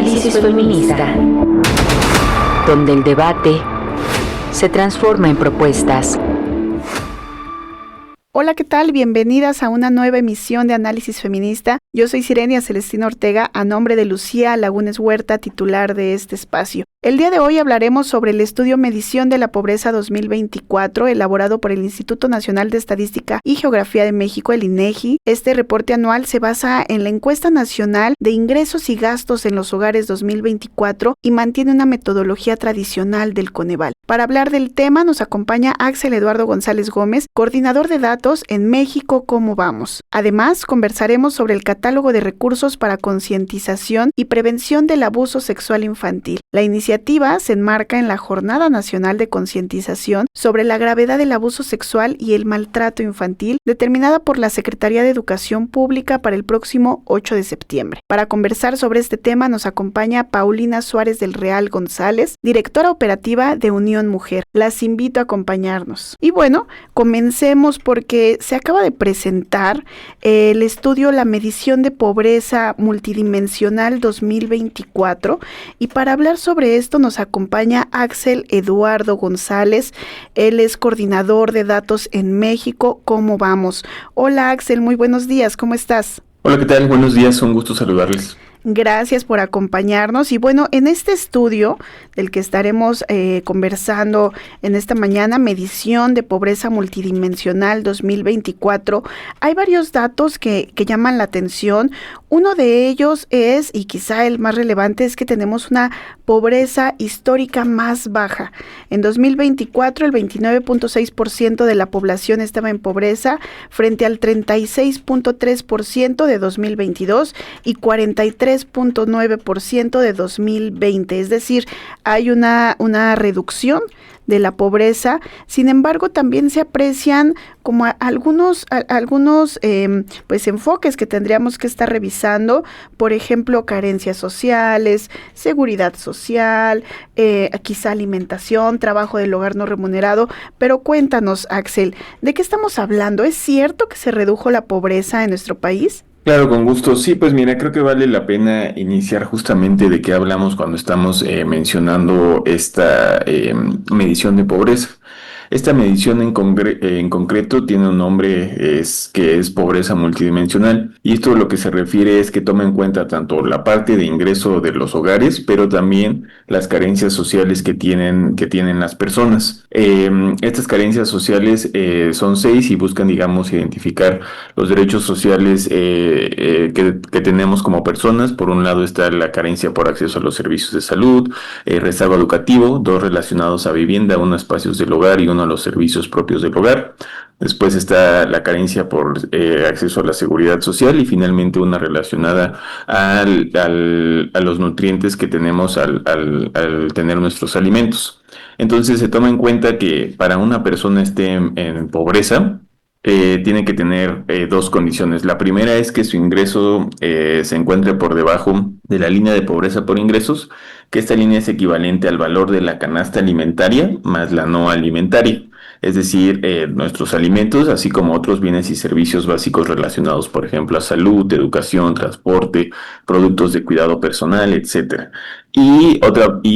Análisis feminista, donde el debate se transforma en propuestas. Hola, ¿qué tal? Bienvenidas a una nueva emisión de Análisis Feminista. Yo soy Sirenia Celestina Ortega, a nombre de Lucía Lagunes Huerta, titular de este espacio. El día de hoy hablaremos sobre el estudio Medición de la Pobreza 2024, elaborado por el Instituto Nacional de Estadística y Geografía de México, el INEGI. Este reporte anual se basa en la Encuesta Nacional de Ingresos y Gastos en los Hogares 2024 y mantiene una metodología tradicional del Coneval. Para hablar del tema nos acompaña Axel Eduardo González Gómez, coordinador de datos en México, ¿cómo vamos? Además, conversaremos sobre el catálogo de recursos para concientización y prevención del abuso sexual infantil. La iniciativa se enmarca en la Jornada Nacional de Concientización sobre la gravedad del abuso sexual y el maltrato infantil, determinada por la Secretaría de Educación Pública para el próximo 8 de septiembre. Para conversar sobre este tema nos acompaña Paulina Suárez del Real González, directora operativa de Unión Mujer. Las invito a acompañarnos. Y bueno, comencemos porque se acaba de presentar el estudio La Medición de Pobreza Multidimensional 2024, y para hablar sobre esto nos acompaña Axel Eduardo González. Él es coordinador de datos en México. ¿Cómo vamos? Hola Axel, muy buenos días, ¿cómo estás? Hola, ¿qué tal? Buenos días, un gusto saludarles. Gracias por acompañarnos. Y bueno, en este estudio del que estaremos conversando en esta mañana, Medición de Pobreza Multidimensional 2024, hay varios datos que llaman la atención. Uno de ellos es, y quizá el más relevante, es que tenemos una pobreza histórica más baja. En 2024, el 29.6% de la población estaba en pobreza, frente al 36.3% de 2022 y 43.9% de 2020, es decir, hay una reducción de la pobreza. Sin embargo, también se aprecian como algunos pues enfoques que tendríamos que estar revisando, por ejemplo, carencias sociales, seguridad social, quizá alimentación, trabajo del hogar no remunerado. Pero cuéntanos, Axel, ¿de qué estamos hablando? ¿Es cierto que se redujo la pobreza en nuestro país? Claro, con gusto. Sí, pues mira, creo que vale la pena iniciar justamente de qué hablamos cuando estamos mencionando esta medición de pobreza. Esta medición en concreto tiene un nombre que es pobreza multidimensional, y esto lo que se refiere es que toma en cuenta tanto la parte de ingreso de los hogares, pero también las carencias sociales que tienen las personas. Estas carencias sociales son 6 y buscan, digamos, identificar los derechos sociales que tenemos como personas. Por un lado está la carencia por acceso a los servicios de salud, rezago educativo, 2 relacionados a vivienda, 1 a espacios del hogar y 1 a los servicios propios del hogar. Después está la carencia por acceso a la seguridad social, y finalmente una relacionada a los nutrientes que tenemos al tener nuestros alimentos. Entonces se toma en cuenta que para una persona esté en pobreza, tiene que tener 2 condiciones. La primera es que su ingreso se encuentre por debajo de la línea de pobreza por ingresos, que esta línea es equivalente al valor de la canasta alimentaria más la no alimentaria. Es decir, nuestros alimentos, así como otros bienes y servicios básicos relacionados, por ejemplo, a salud, educación, transporte, productos de cuidado personal, etcétera. Y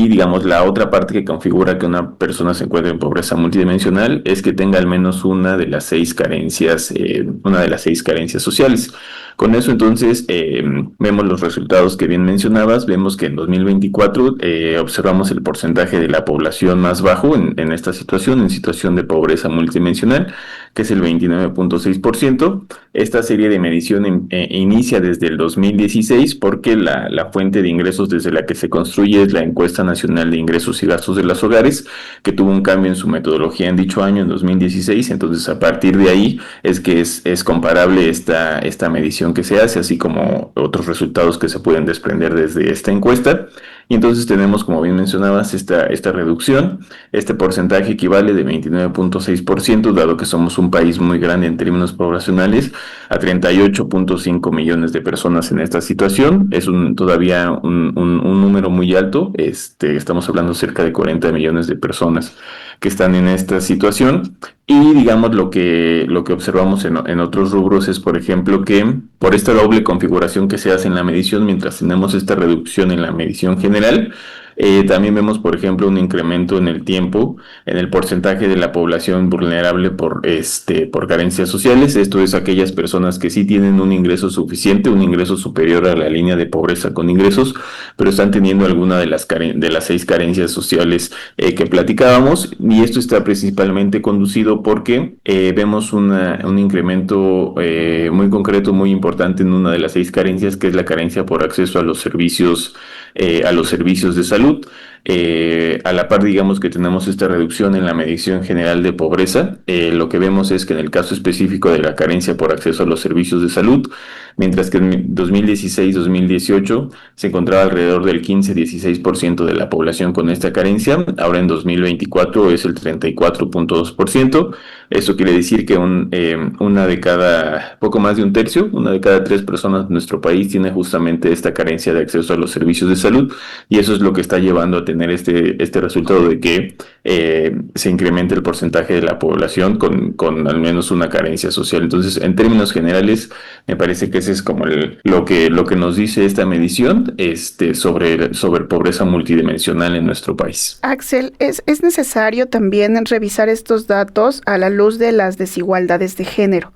digamos, la otra parte que configura que una persona se encuentre en pobreza multidimensional es que tenga al menos una de las 6 carencias sociales. Con eso, entonces, vemos los resultados que bien mencionabas. Vemos que en 2024 observamos el porcentaje de la población más bajo en esta situación, en situación de pobreza multidimensional, que es el 29.6%. Esta serie de medición inicia desde el 2016, porque la fuente de ingresos desde la que se construye es la Encuesta Nacional de Ingresos y Gastos de los Hogares, que tuvo un cambio en su metodología en dicho año, en 2016. Entonces, a partir de ahí es que es comparable esta medición que se hace, así como otros resultados que se pueden desprender desde esta encuesta. Y entonces tenemos, como bien mencionabas, esta reducción. Este porcentaje equivale de 29.6%, dado que somos un país muy grande en términos poblacionales, a 38.5 millones de personas en esta situación. Es todavía un número muy alto. Estamos hablando cerca de 40 millones de personas. que están en esta situación. Y digamos lo que observamos en otros rubros es, por ejemplo, que por esta doble configuración que se hace en la medición, mientras tenemos esta reducción en la medición general, también vemos, por ejemplo, un incremento en el tiempo, en el porcentaje de la población vulnerable por carencias sociales. Esto es aquellas personas que sí tienen un ingreso suficiente, un ingreso superior a la línea de pobreza con ingresos, pero están teniendo alguna de las 6 carencias sociales que platicábamos, y esto está principalmente conducido porque vemos un incremento muy concreto, muy importante en una de las 6 carencias, que es la carencia por acceso a los servicios de salud. A la par, digamos que tenemos esta reducción en la medición general de pobreza. Lo que vemos es que en el caso específico de la carencia por acceso a los servicios de salud, mientras que en 2016-2018 se encontraba alrededor del 15-16% de la población con esta carencia, ahora en 2024 es el 34.2%. Esto quiere decir que poco más de un tercio, una de cada 3 personas en nuestro país tiene justamente esta carencia de acceso a los servicios de salud, y eso es lo que está llevando a tener este resultado de que se incremente el porcentaje de la población con al menos una carencia social. Entonces, en términos generales, me parece que ese es como lo que nos dice esta medición sobre pobreza multidimensional en nuestro país. Axel, es necesario también revisar estos datos a la luz de las desigualdades de género.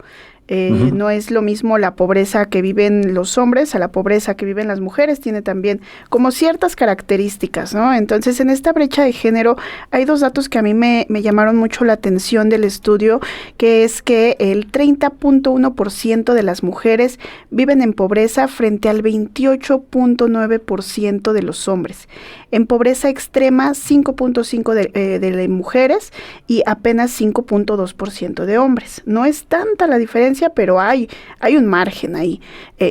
No es lo mismo la pobreza que viven los hombres a la pobreza que viven las mujeres, tiene también como ciertas características, ¿no? Entonces, en esta brecha de género hay 2 datos que a mí me llamaron mucho la atención del estudio, que es que el 30.1% de las mujeres viven en pobreza frente al 28.9% de los hombres. En pobreza extrema, 5.5% de mujeres y apenas 5.2% de hombres. No es tanta la diferencia, pero hay un margen ahí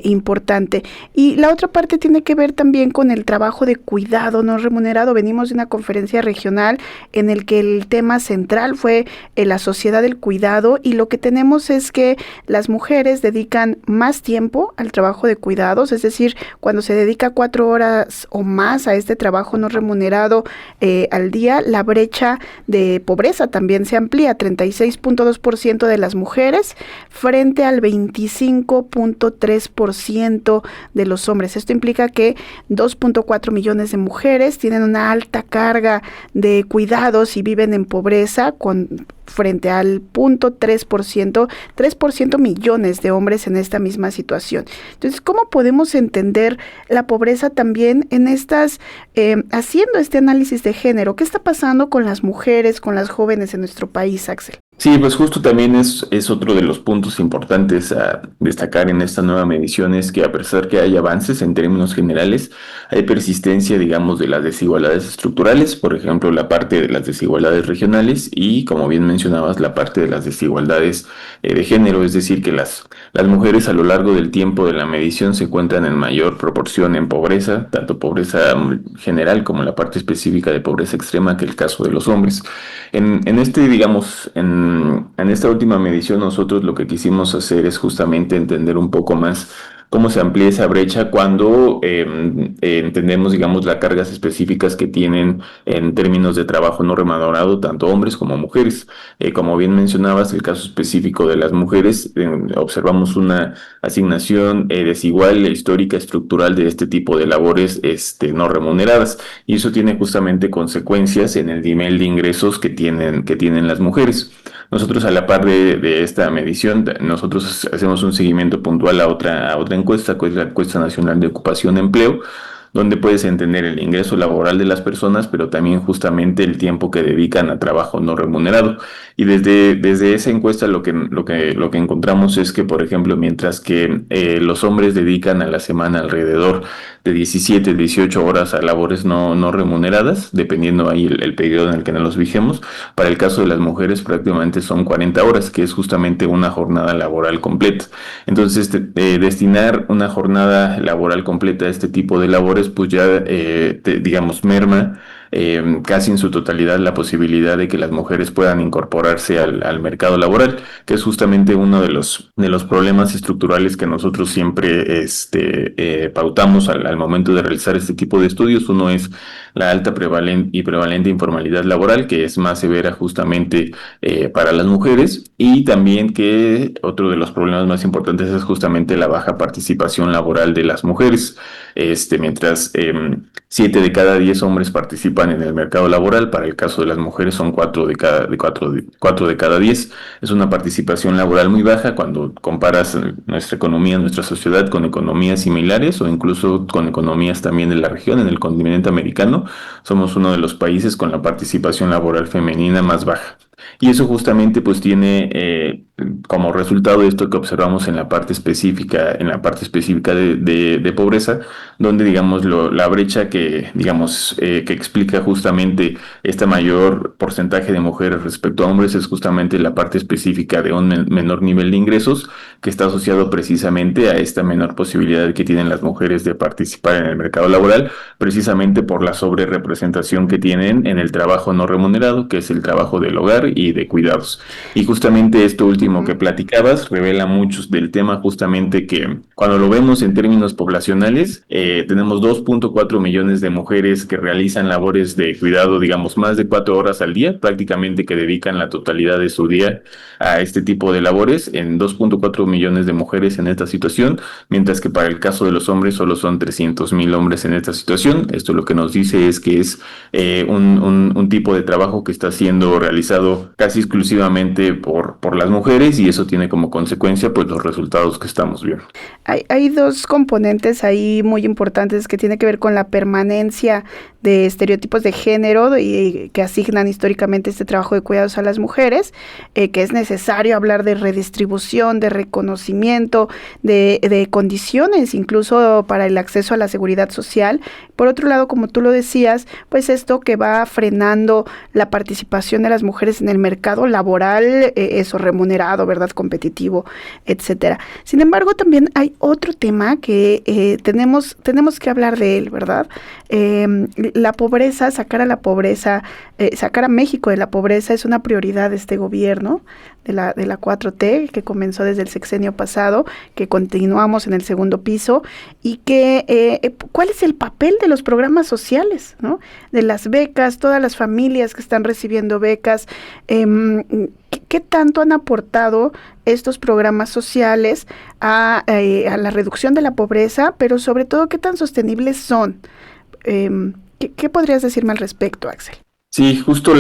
importante. Y la otra parte tiene que ver también con el trabajo de cuidado no remunerado. Venimos de una conferencia regional en el que el tema central fue la sociedad del cuidado, y lo que tenemos es que las mujeres dedican más tiempo al trabajo de cuidados, es decir, cuando se dedica 4 horas o más a este trabajo no remunerado al día, la brecha de pobreza también se amplía, 36.2% de las mujeres frente al 25.3% de los hombres. Esto implica que 2.4 millones de mujeres tienen una alta carga de cuidados y viven en pobreza frente al 3% millones de hombres en esta misma situación. Entonces, ¿cómo podemos entender la pobreza también en haciendo este análisis de género? ¿Qué está pasando con las mujeres, con las jóvenes en nuestro país, Axel? Sí, pues justo también es otro de los puntos importantes a destacar en esta nueva medición, es que a pesar que hay avances en términos generales, hay persistencia, digamos, de las desigualdades estructurales, por ejemplo, la parte de las desigualdades regionales y, como bien mencionabas, la parte de las desigualdades de género, es decir, que las mujeres a lo largo del tiempo de la medición se encuentran en mayor proporción en pobreza, tanto pobreza general como la parte específica de pobreza extrema, que el caso de los hombres. En esta última medición, nosotros lo que quisimos hacer es justamente entender un poco más cómo se amplía esa brecha cuando entendemos, digamos, las cargas específicas que tienen en términos de trabajo no remunerado tanto hombres como mujeres. Como bien mencionabas, el caso específico de las mujeres, observamos una asignación desigual, histórica, estructural de este tipo de labores no remuneradas, y eso tiene justamente consecuencias en el nivel de ingresos que tienen las mujeres. Nosotros, a la par de esta medición, nosotros hacemos un seguimiento puntual a otra encuesta, que es la Encuesta Nacional de Ocupación y Empleo, donde puedes entender el ingreso laboral de las personas, pero también justamente el tiempo que dedican a trabajo no remunerado. Y desde esa encuesta lo que encontramos es que, por ejemplo, mientras que los hombres dedican a la semana alrededor de 17, 18 horas a labores no remuneradas, dependiendo ahí el periodo en el que nos fijemos, para el caso de las mujeres prácticamente son 40 horas, que es justamente una jornada laboral completa. Entonces, destinar una jornada laboral completa a este tipo de labores trabajadores, pues ya, digamos, merma casi en su totalidad la posibilidad de que las mujeres puedan incorporarse al mercado laboral, que es justamente uno de los problemas estructurales que nosotros siempre pautamos al momento de realizar este tipo de estudios. Uno es la alta y prevalente informalidad laboral, que es más severa justamente para las mujeres, y también que otro de los problemas más importantes es justamente la baja participación laboral de las mujeres. Mientras 7 de cada 10 hombres participan en el mercado laboral, para el caso de las mujeres son 4 de cada 10. Es una participación laboral muy baja cuando comparas nuestra economía, nuestra sociedad con economías similares o incluso con economías también de la región. En el continente americano somos uno de los países con la participación laboral femenina más baja. Y eso justamente pues tiene como resultado esto que observamos en la parte específica de pobreza, donde digamos la brecha que digamos que explica justamente este mayor porcentaje de mujeres respecto a hombres es justamente la parte específica de un menor nivel de ingresos, que está asociado precisamente a esta menor posibilidad que tienen las mujeres de participar en el mercado laboral, precisamente por la sobrerepresentación que tienen en el trabajo no remunerado, que es el trabajo del hogar y de cuidados. Y justamente esto último que platicabas revela muchos del tema, justamente que cuando lo vemos en términos poblacionales, tenemos 2.4 millones de mujeres que realizan labores de cuidado, digamos, más de 4 horas al día, prácticamente que dedican la totalidad de su día a este tipo de labores, en 2.4 millones de mujeres en esta situación, mientras que para el caso de los hombres solo son 300,000 hombres en esta situación. Esto lo que nos dice es que es un tipo de trabajo que está siendo realizado casi exclusivamente por las mujeres, y eso tiene como consecuencia pues los resultados que estamos viendo. Hay dos componentes ahí muy importantes que tiene que ver con la permanencia de estereotipos de género y que asignan históricamente este trabajo de cuidados a las mujeres, que es necesario hablar de redistribución, de reconocimiento, de condiciones incluso para el acceso a la seguridad social. Por otro lado, como tú lo decías, pues esto que va frenando la participación de las mujeres en el mercado laboral, eso remunerado, ¿verdad?, competitivo, etcétera. Sin embargo, también hay otro tema que tenemos que hablar de él, ¿verdad? La pobreza, sacar a México de la pobreza es una prioridad de este gobierno, de la 4T, que comenzó desde el sexenio pasado, que continuamos en el segundo piso, y que ¿cuál es el papel de los programas sociales, ¿no? De las becas, todas las familias que están recibiendo becas, ¿qué tanto han aportado estos programas sociales a la reducción de la pobreza, pero sobre todo qué tan sostenibles son? ¿Qué podrías decirme al respecto, Axel? Sí, justo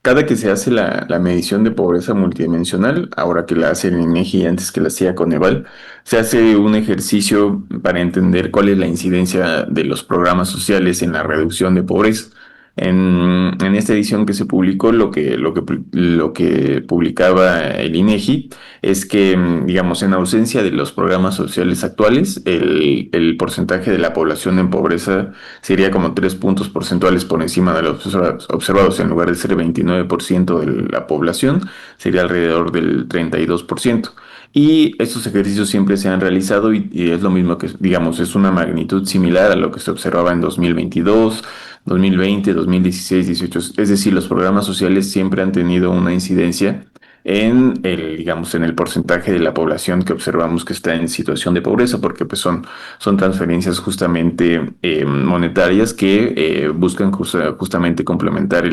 cada que se hace la medición de pobreza multidimensional, ahora que la hace el INEGI y antes que la hacía Coneval, se hace un ejercicio para entender cuál es la incidencia de los programas sociales en la reducción de pobreza. En esta edición que se publicó, lo que publicaba el INEGI es que, digamos, en ausencia de los programas sociales actuales, el porcentaje de la población en pobreza sería como 3 puntos porcentuales por encima de los observados. En lugar de ser 29% de la población, sería alrededor del 32%. Y estos ejercicios siempre se han realizado y es lo mismo que, digamos, es una magnitud similar a lo que se observaba en 2022, 2020, 2016, 18. Es decir, los programas sociales siempre han tenido una incidencia digamos, en el porcentaje de la población que observamos que está en situación de pobreza, porque pues son transferencias justamente monetarias que buscan justamente complementar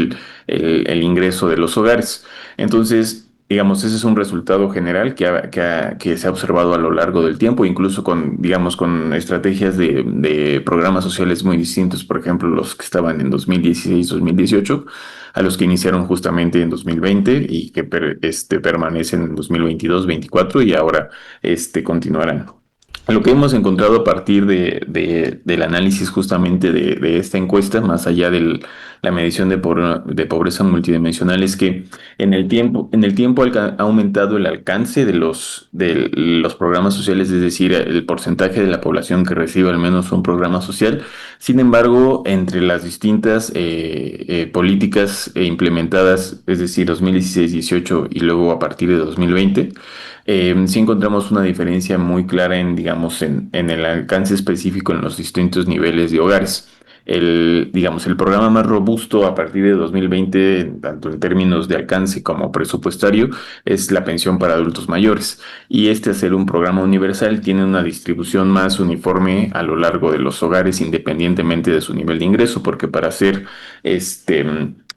el ingreso de los hogares. Entonces, digamos, ese es un resultado general que se ha observado a lo largo del tiempo, incluso digamos, con estrategias de programas sociales muy distintos, por ejemplo, los que estaban en 2016, 2018, a los que iniciaron justamente en 2020 y que permanecen en 2022, 2024 y ahora continuarán. Lo que hemos encontrado a partir del análisis justamente de esta encuesta, más allá la medición de pobreza multidimensional es que en el tiempo ha aumentado el alcance de los programas sociales, es decir, el porcentaje de la población que recibe al menos un programa social. Sin embargo, entre las distintas políticas implementadas, es decir, 2016-18 y luego a partir de 2020, sí encontramos una diferencia muy clara digamos, en el alcance específico en los distintos niveles de hogares. Digamos, el programa más robusto a partir de 2020, tanto en términos de alcance como presupuestario, es la pensión para adultos mayores. Y al ser un programa universal, tiene una distribución más uniforme a lo largo de los hogares, independientemente de su nivel de ingreso, porque para ser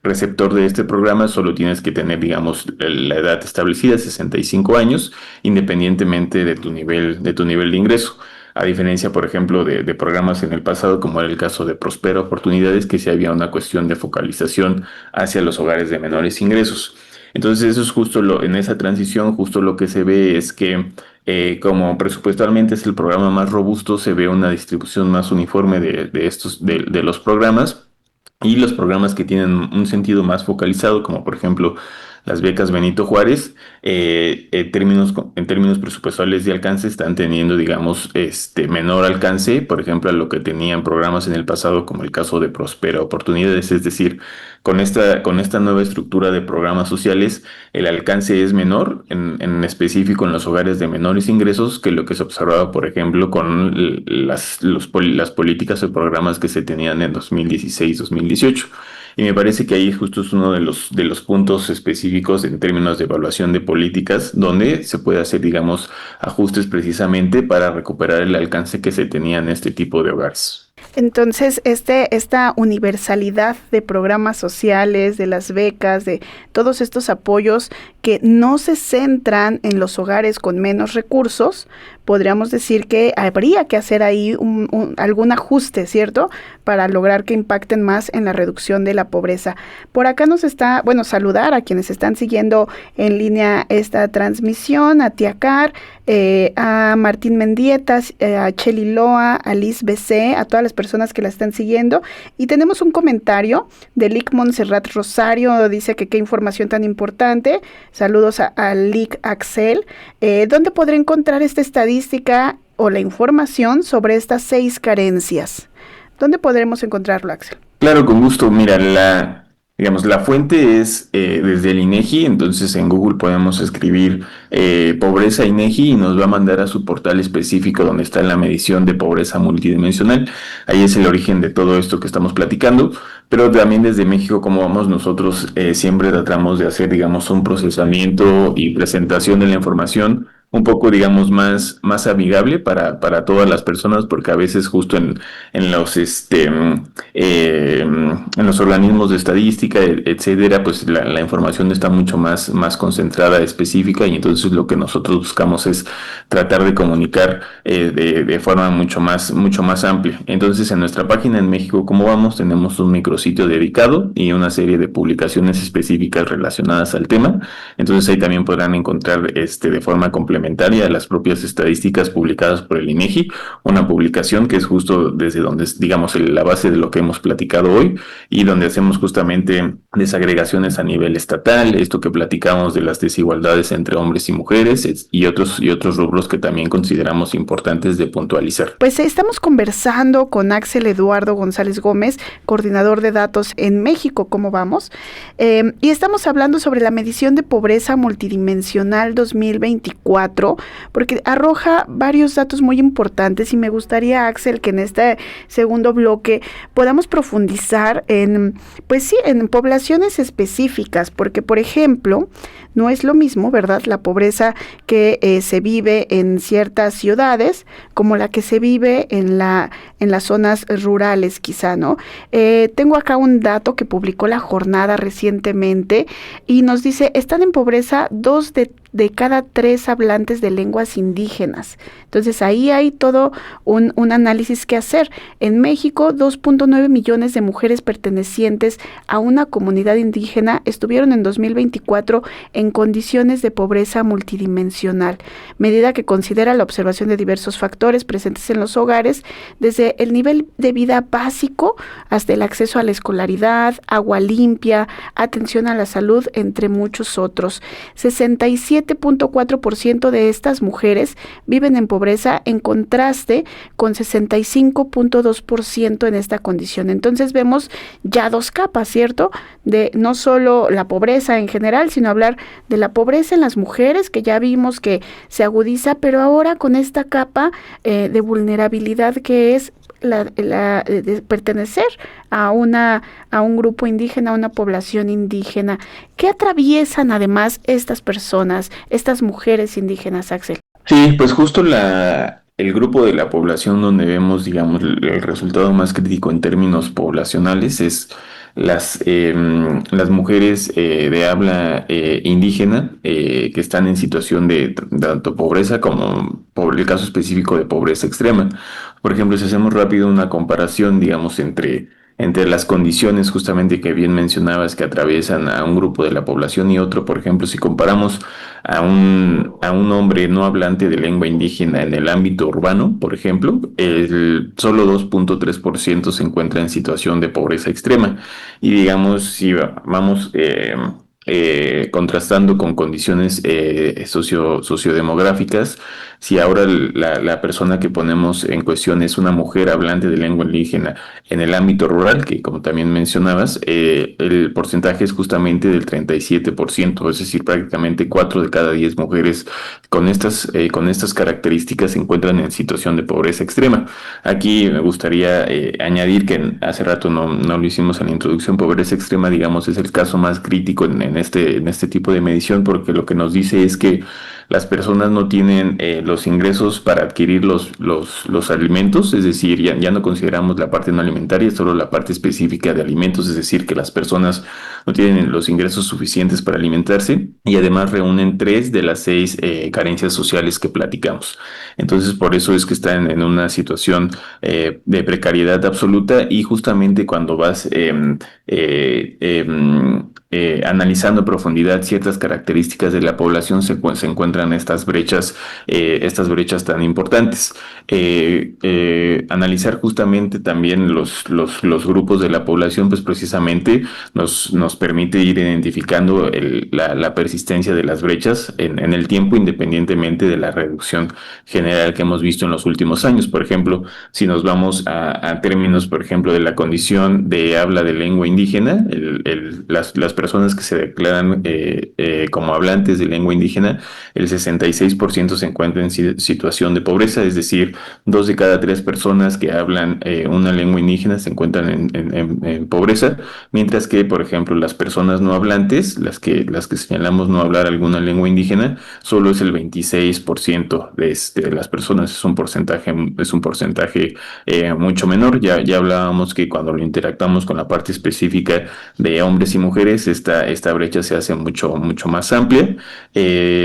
receptor de este programa solo tienes que tener, digamos, la edad establecida, 65 años, independientemente de tu nivel de ingreso. A diferencia, por ejemplo, de programas en el pasado, como era el caso de Prospera Oportunidades, que sí había una cuestión de focalización hacia los hogares de menores ingresos. Entonces, eso es justo en esa transición, justo lo que se ve es que como presupuestalmente es el programa más robusto, se ve una distribución más uniforme de los programas. Y los programas que tienen un sentido más focalizado, como por ejemplo las becas Benito Juárez, en términos presupuestales de alcance, están teniendo, digamos, menor alcance, por ejemplo, a lo que tenían programas en el pasado, como el caso de Prospera Oportunidades. Es decir, con esta nueva estructura de programas sociales, el alcance es menor, en específico en los hogares de menores ingresos, que lo que se observaba, por ejemplo, con las políticas o programas que se tenían en 2016-2018. Y me parece que ahí justo es uno de los puntos específicos en términos de evaluación de políticas, donde se puede hacer, digamos, ajustes precisamente para recuperar el alcance que se tenía en este tipo de hogares. Entonces, esta universalidad de programas sociales, de las becas, de todos estos apoyos que no se centran en los hogares con menos recursos, podríamos decir que habría que hacer ahí algún ajuste, ¿cierto? Para lograr que impacten más en la reducción de la pobreza. Por acá saludar a quienes están siguiendo en línea esta transmisión, a Tiacar, a Martín Mendieta, a Cheli Loa, a Liz BC, a todas las personas que la están siguiendo. Y tenemos un comentario de Lic Montserrat Rosario, dice que qué información tan importante. Saludos a Lic Axel. ¿Dónde podré encontrar esta estadística o la información sobre estas 6 carencias? ¿Dónde podremos encontrarlo, Axel? Claro, con gusto. Mira, digamos, la fuente es desde el INEGI, entonces en Google podemos escribir pobreza INEGI y nos va a mandar a su portal específico donde está la medición de pobreza multidimensional. Ahí es el origen de todo esto que estamos platicando, pero también desde México, como vamos, nosotros siempre tratamos de hacer, digamos, un procesamiento y presentación de la información un poco, digamos, más amigable para todas las personas, porque a veces justo en los organismos de estadística, etcétera, pues la información está mucho más concentrada, específica, y entonces lo que nosotros buscamos es tratar de comunicar de forma mucho más amplia. Entonces, en nuestra página en México, ¿cómo vamos? Tenemos un micrositio dedicado y una serie de publicaciones específicas relacionadas al tema. Entonces, ahí también podrán encontrar de forma complementaria a las propias estadísticas publicadas por el INEGI, una publicación que es justo desde donde es, digamos, la base de lo que hemos platicado hoy, y donde hacemos justamente desagregaciones a nivel estatal, esto que platicamos de las desigualdades entre hombres y mujeres, y otros rubros que también consideramos importantes de puntualizar. Pues estamos conversando con Axel Eduardo González Gómez, coordinador de datos en México, ¿cómo vamos? Y estamos hablando sobre la medición de pobreza multidimensional 2024, porque arroja varios datos muy importantes, y me gustaría, Axel, que en este segundo bloque podamos profundizar en poblaciones específicas, porque, por ejemplo, no es lo mismo, ¿verdad?, la pobreza que se vive en ciertas ciudades como la que se vive en las zonas rurales, quizá, ¿no? Tengo acá un dato que publicó La Jornada recientemente y nos dice, están en pobreza 2 de cada 3 hablantes de lenguas indígenas. Entonces ahí hay todo un análisis que hacer. En México, 2.9 millones de mujeres pertenecientes a una comunidad indígena estuvieron en 2024 en condiciones de pobreza multidimensional, medida que considera la observación de diversos factores presentes en los hogares, desde el nivel de vida básico hasta el acceso a la escolaridad, agua limpia, atención a la salud, entre muchos otros. 67.4% de estas mujeres viven en pobreza, en contraste con 65.2% en esta condición. Entonces vemos ya dos capas, ¿cierto? De no solo la pobreza en general, sino hablar de la pobreza en las mujeres, que ya vimos que se agudiza, pero ahora con esta capa de vulnerabilidad que es de pertenecer a un grupo indígena, a una población indígena. ¿Qué atraviesan además estas personas, estas mujeres indígenas, Axel? Sí, pues justo el grupo de la población donde vemos, digamos, el resultado más crítico en términos poblacionales es las mujeres de habla indígena que están en situación de tanto pobreza como por el caso específico de pobreza extrema. Por ejemplo, si hacemos rápido una comparación, digamos, entre las condiciones justamente que bien mencionabas que atraviesan a un grupo de la población y otro, por ejemplo, si comparamos a un hombre no hablante de lengua indígena en el ámbito urbano, por ejemplo, el solo 2.3% se encuentra en situación de pobreza extrema. Y digamos, si vamos contrastando con condiciones sociodemográficas, si ahora la persona que ponemos en cuestión es una mujer hablante de lengua indígena en el ámbito rural, que como también mencionabas, el porcentaje es justamente del 37%, es decir, prácticamente 4 de cada 10 mujeres con estas características se encuentran en situación de pobreza extrema. Aquí me gustaría añadir que hace rato no lo hicimos en la introducción. Pobreza extrema, digamos, es el caso más crítico en este tipo de medición, porque lo que nos dice es que las personas no tienen los ingresos para adquirir los alimentos, es decir, ya no consideramos la parte no alimentaria, solo la parte específica de alimentos, es decir, que las personas no tienen los ingresos suficientes para alimentarse y además reúnen 3 de las 6 carencias sociales que platicamos. Entonces, por eso es que están en una situación de precariedad absoluta, y justamente cuando vas analizando a profundidad ciertas características de la población, se encuentran estas brechas tan importantes. Analizar justamente también los grupos de la población, pues precisamente nos permite ir identificando la persistencia de las brechas en el tiempo, independientemente de la reducción general que hemos visto en los últimos años. Por ejemplo, si nos vamos a términos, por ejemplo, de la condición de habla de lengua indígena, las personas que se declaran como hablantes de lengua indígena, el 66% se encuentra en situación de pobreza, es decir, 2 de cada 3 personas que hablan una lengua indígena se encuentran en pobreza, mientras que, por ejemplo, las personas no hablantes, las que señalamos no hablar alguna lengua indígena, solo es el 26% de las personas. Es un porcentaje mucho menor. Ya hablábamos que cuando lo interactuamos con la parte específica de hombres y mujeres, esta brecha se hace mucho, mucho más amplia.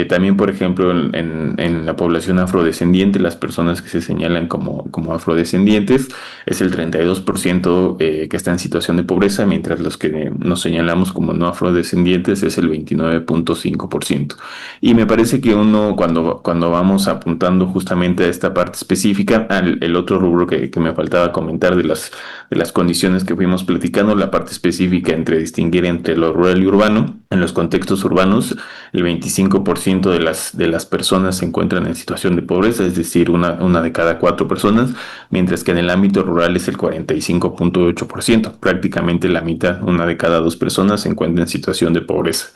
También, por ejemplo, en la población afrodescendiente, las personas que se señalan como afrodescendientes, es el 32% que está en situación de pobreza, mientras los que nos señalamos como no afrodescendientes es el 29.5%. Y me parece que uno, cuando vamos apuntando justamente a esta parte específica, el otro rubro que me faltaba comentar de las condiciones que fuimos platicando, la parte específica entre distinguir entre lo rural y urbano. En los contextos urbanos, el 25% de las personas se encuentran en situación de pobreza, es decir, una de cada 4 personas, mientras que en el ámbito rural es el 45.8%. Prácticamente la mitad, una de cada 2 personas, se encuentra en situación de pobreza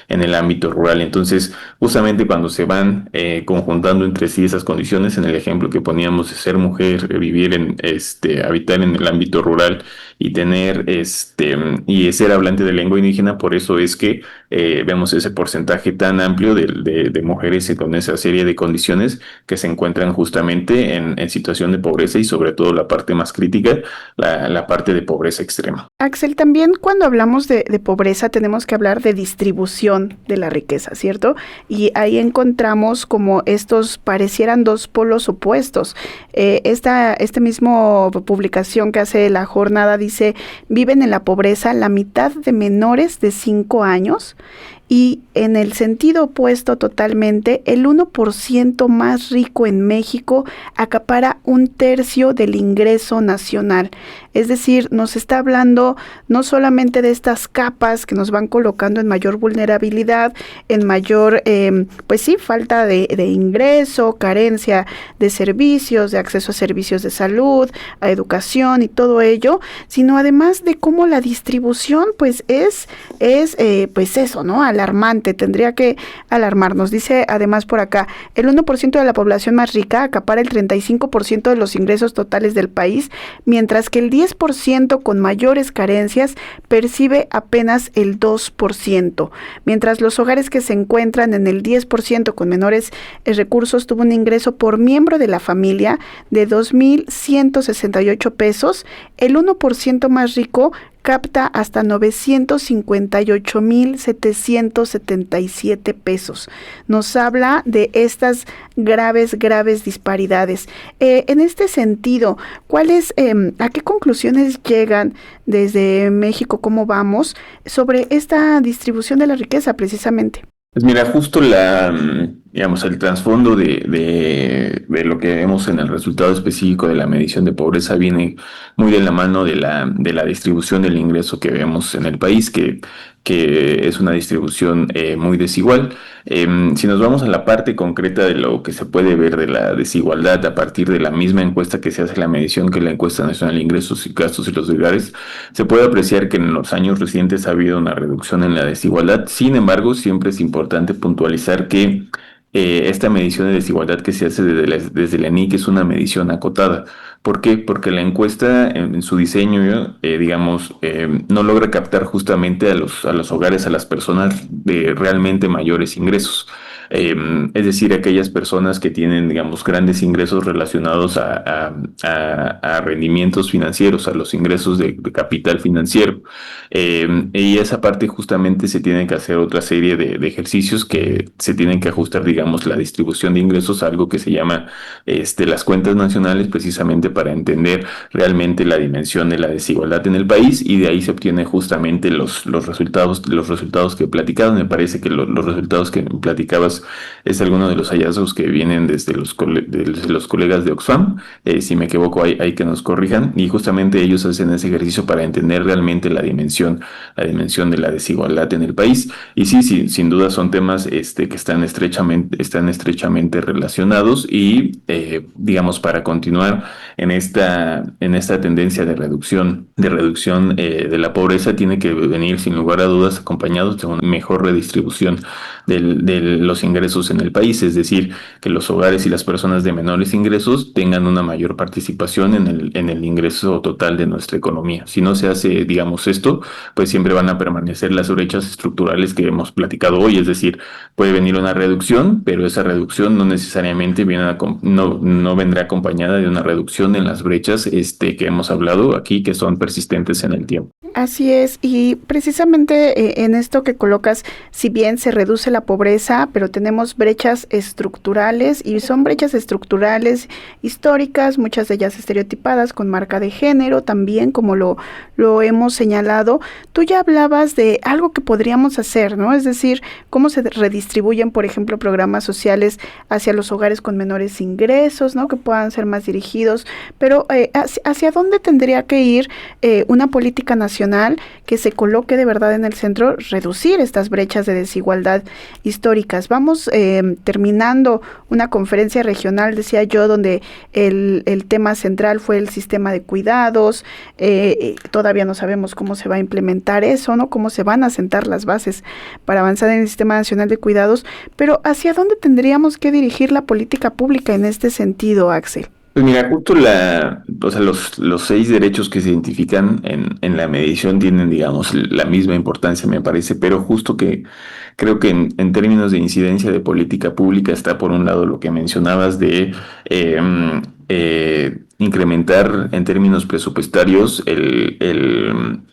en el ámbito rural. Entonces, justamente cuando se van conjuntando entre sí esas condiciones, en el ejemplo que poníamos de ser mujer, habitar en el ámbito rural y y ser hablante de lengua indígena, por eso es que vemos ese porcentaje tan amplio de mujeres con esa serie de condiciones que se encuentran justamente en situación de pobreza y sobre todo la parte más crítica, la parte de pobreza extrema. Axel, también cuando hablamos de pobreza tenemos que hablar de distribución de la riqueza, ¿cierto? Y ahí encontramos como estos parecieran dos polos opuestos. Este mismo publicación que hace La Jornada dice, viven en la pobreza la mitad de menores de 5 años. Y en el sentido opuesto totalmente, el 1% más rico en México acapara 1/3 del ingreso nacional. Es decir, nos está hablando no solamente de estas capas que nos van colocando en mayor vulnerabilidad, en mayor, falta de ingreso, carencia de servicios, de acceso a servicios de salud, a educación y todo ello, sino además de cómo la distribución, pues es eso, ¿no? Alarmante, tendría que alarmarnos. Dice además por acá, el 1% de la población más rica acapara el 35% de los ingresos totales del país, mientras que el 10% con mayores carencias percibe apenas el 2%, mientras los hogares que se encuentran en el 10% con menores recursos tuvo un ingreso por miembro de la familia de 2,168 pesos, el 1% más rico capta hasta 958,777 pesos. Nos habla de estas graves disparidades. En este sentido, ¿a qué conclusiones llegan desde México, cómo vamos, sobre esta distribución de la riqueza precisamente? Pues mira, justo el trasfondo de lo que vemos en el resultado específico de la medición de pobreza viene muy de la mano de la distribución del ingreso que vemos en el país, que es una distribución muy desigual. Si nos vamos a la parte concreta de lo que se puede ver de la desigualdad a partir de la misma encuesta que se hace la medición, que es la encuesta nacional de ingresos y gastos y los hogares, se puede apreciar que en los años recientes ha habido una reducción en la desigualdad. Sin embargo, siempre es importante puntualizar que esta medición de desigualdad que se hace desde la ENIC es una medición acotada. ¿Por qué? Porque la encuesta en su diseño, no logra captar justamente a los hogares, a las personas de realmente mayores ingresos. Es decir, aquellas personas que tienen, grandes ingresos relacionados a rendimientos financieros, a los ingresos de capital financiero. Y esa parte justamente se tiene que hacer otra serie de ejercicios que se tienen que ajustar, la distribución de ingresos a algo que se llama las cuentas nacionales, precisamente para entender realmente la dimensión de la desigualdad en el país, y de ahí se obtienen justamente los resultados que he platicado. Me parece que los resultados que platicabas es alguno de los hallazgos que vienen desde los colegas de Oxfam. Si me equivoco, hay que nos corrijan, y justamente ellos hacen ese ejercicio para entender realmente la dimensión de la desigualdad en el país. Y sí, sin duda son temas que están estrechamente relacionados, y para continuar en esta tendencia de reducción de la pobreza, tiene que venir sin lugar a dudas acompañados de una mejor redistribución de los ingresos en el país, es decir, que los hogares y las personas de menores ingresos tengan una mayor participación en el ingreso total de nuestra economía. Si no se hace, esto, pues siempre van a permanecer las brechas estructurales que hemos platicado hoy, es decir, puede venir una reducción, pero esa reducción no necesariamente no vendrá acompañada de una reducción en las brechas que hemos hablado aquí, que son persistentes en el tiempo. Así es, y precisamente en esto que colocas, si bien se reduce la pobreza, pero tenemos brechas estructurales, y son brechas estructurales históricas, muchas de ellas estereotipadas, con marca de género también, como lo hemos señalado. Tú ya hablabas de algo que podríamos hacer, ¿no? Es decir, cómo se redistribuyen, por ejemplo, programas sociales hacia los hogares con menores ingresos, ¿no? Que puedan ser más dirigidos, pero ¿hacia dónde tendría que ir una política nacional que se coloque de verdad en el centro, reducir estas brechas de desigualdad históricas? Vamos terminando una conferencia regional, decía yo, donde el tema central fue el sistema de cuidados. Todavía no sabemos cómo se va a implementar eso, ¿no? Cómo se van a sentar las bases para avanzar en el Sistema Nacional de Cuidados, pero ¿hacia dónde tendríamos que dirigir la política pública en este sentido, Axel? Pues mira, justo o sea, los 6 derechos que se identifican en la medición tienen, digamos, la misma importancia, me parece, pero justo que creo que en términos de incidencia de política pública está por un lado lo que mencionabas de incrementar en términos presupuestarios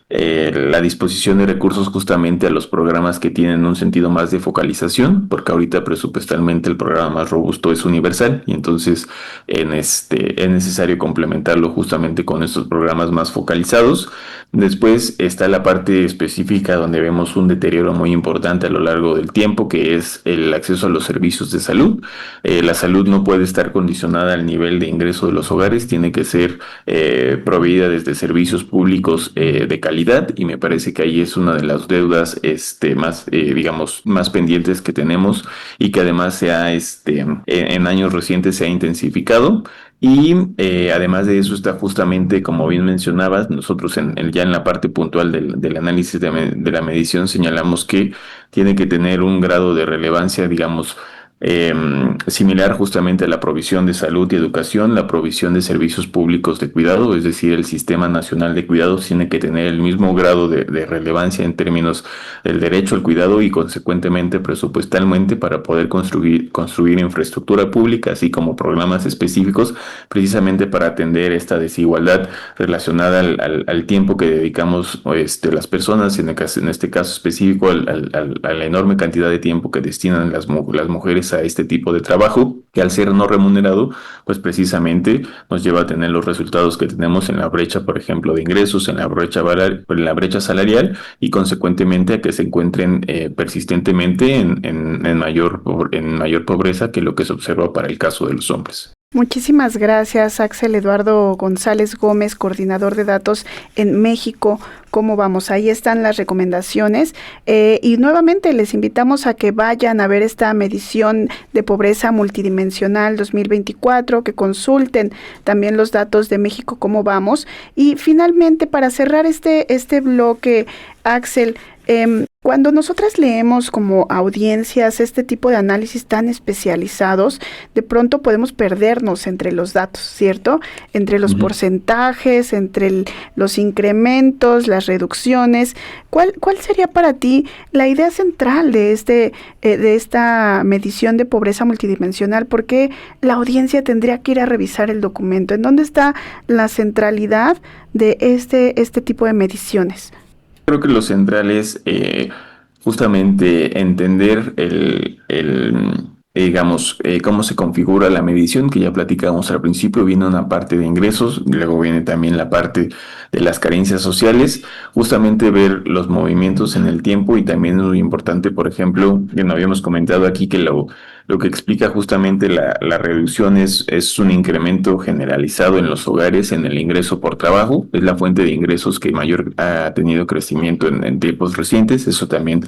la disposición de recursos justamente a los programas que tienen un sentido más de focalización, porque ahorita presupuestalmente el programa más robusto es universal y entonces es necesario complementarlo justamente con estos programas más focalizados. Después está la parte específica donde vemos un deterioro muy importante a lo largo del tiempo, que es el acceso a los servicios de salud. La salud no puede estar condicionada al nivel de ingreso de los hogares, tiene que ser proveída desde servicios públicos de calidad, y me parece que ahí es una de las deudas más, digamos, más pendientes que tenemos y que además en años recientes se ha intensificado. Y además de eso está justamente, como bien mencionabas, nosotros ya en la parte puntual del análisis de la medición señalamos que tiene que tener un grado de relevancia, digamos, similar justamente a la provisión de salud y educación, la provisión de servicios públicos de cuidado, es decir, el Sistema Nacional de Cuidados tiene que tener el mismo grado de relevancia en términos del derecho al cuidado y consecuentemente presupuestalmente para poder construir infraestructura pública, así como programas específicos precisamente para atender esta desigualdad relacionada al tiempo que dedicamos las personas, en este caso específico, a la enorme cantidad de tiempo que destinan las mujeres a este tipo de trabajo, que al ser no remunerado, pues precisamente nos lleva a tener los resultados que tenemos en la brecha, por ejemplo, de ingresos, en la brecha salarial y consecuentemente a que se encuentren persistentemente en mayor pobreza que lo que se observa para el caso de los hombres. Muchísimas gracias, Axel Eduardo González Gómez, coordinador de datos en México. ¿Cómo vamos? Ahí están las recomendaciones y nuevamente les invitamos a que vayan a ver esta medición de pobreza multidimensional 2024, que consulten también los datos de México, ¿cómo vamos? Y finalmente, para cerrar este bloque, Axel, cuando nosotras leemos como audiencias este tipo de análisis tan especializados, de pronto podemos perdernos entre los datos, ¿cierto? Entre los porcentajes, entre los incrementos, las reducciones. ¿Cuál sería para ti la idea central de esta medición de pobreza multidimensional? ¿Por qué la audiencia tendría que ir a revisar el documento? ¿En dónde está la centralidad de este tipo de mediciones? Creo que lo central es justamente entender digamos, cómo se configura la medición, que ya platicamos al principio. Viene una parte de ingresos, luego viene también la parte de las carencias sociales, justamente ver los movimientos en el tiempo, y también es muy importante, por ejemplo, que no habíamos comentado aquí, que lo que explica justamente la reducción es un incremento generalizado en los hogares en el ingreso por trabajo. Es la fuente de ingresos que mayor ha tenido crecimiento en tiempos recientes. Eso también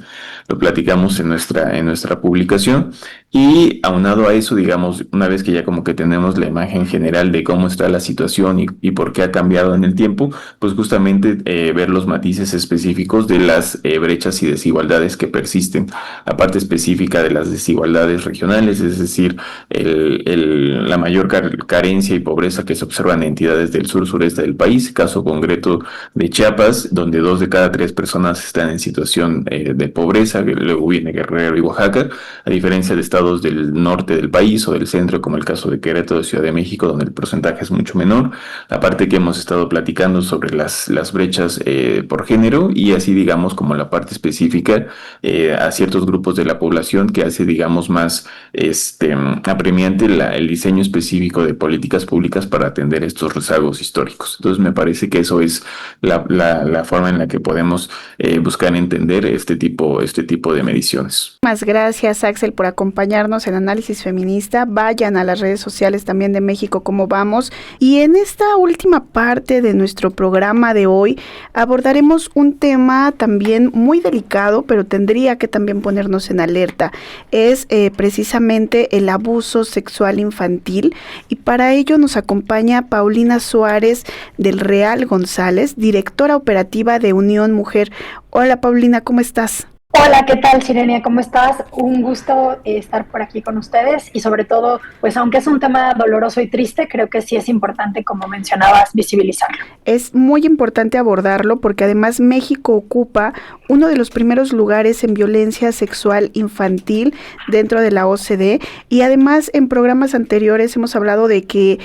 lo platicamos en nuestra publicación. Y aunado a eso, digamos, una vez que ya como que tenemos la imagen general de cómo está la situación y por qué ha cambiado en el tiempo, pues justamente ver los matices específicos de las brechas y desigualdades que persisten. La parte específica de las desigualdades regionales, es decir, la mayor carencia y pobreza que se observan en entidades del sur-sureste del país, caso concreto de Chiapas, donde 2 de cada 3 personas están en situación de pobreza, que luego viene Guerrero y Oaxaca, a diferencia de estados del norte del país o del centro, como el caso de Querétaro, Ciudad de México, donde el porcentaje es mucho menor. La parte que hemos estado platicando sobre las brechas por género, y así, digamos, como la parte específica a ciertos grupos de la población, que hace, digamos, más apremiante el diseño específico de políticas públicas para atender estos rezagos históricos. Entonces me parece que eso es la forma en la que podemos buscar entender este tipo de mediciones. Muchas gracias, Axel, por acompañarnos en Análisis Feminista. Vayan a las redes sociales también de México, ¿cómo vamos? Y en esta última parte de nuestro programa de hoy abordaremos un tema también muy delicado, pero tendría que también ponernos en alerta. Es precisamente el abuso sexual infantil, y para ello nos acompaña Paulina Suárez del Real González, directora operativa de Unión Mujer. Hola, Paulina, ¿cómo estás? Hola, ¿qué tal, Sirenia? ¿Cómo estás? Un gusto estar por aquí con ustedes y sobre todo, pues aunque es un tema doloroso y triste, creo que sí es importante, como mencionabas, visibilizarlo. Es muy importante abordarlo porque además México ocupa uno de los primeros lugares en violencia sexual infantil dentro de la OCDE y además en programas anteriores hemos hablado de que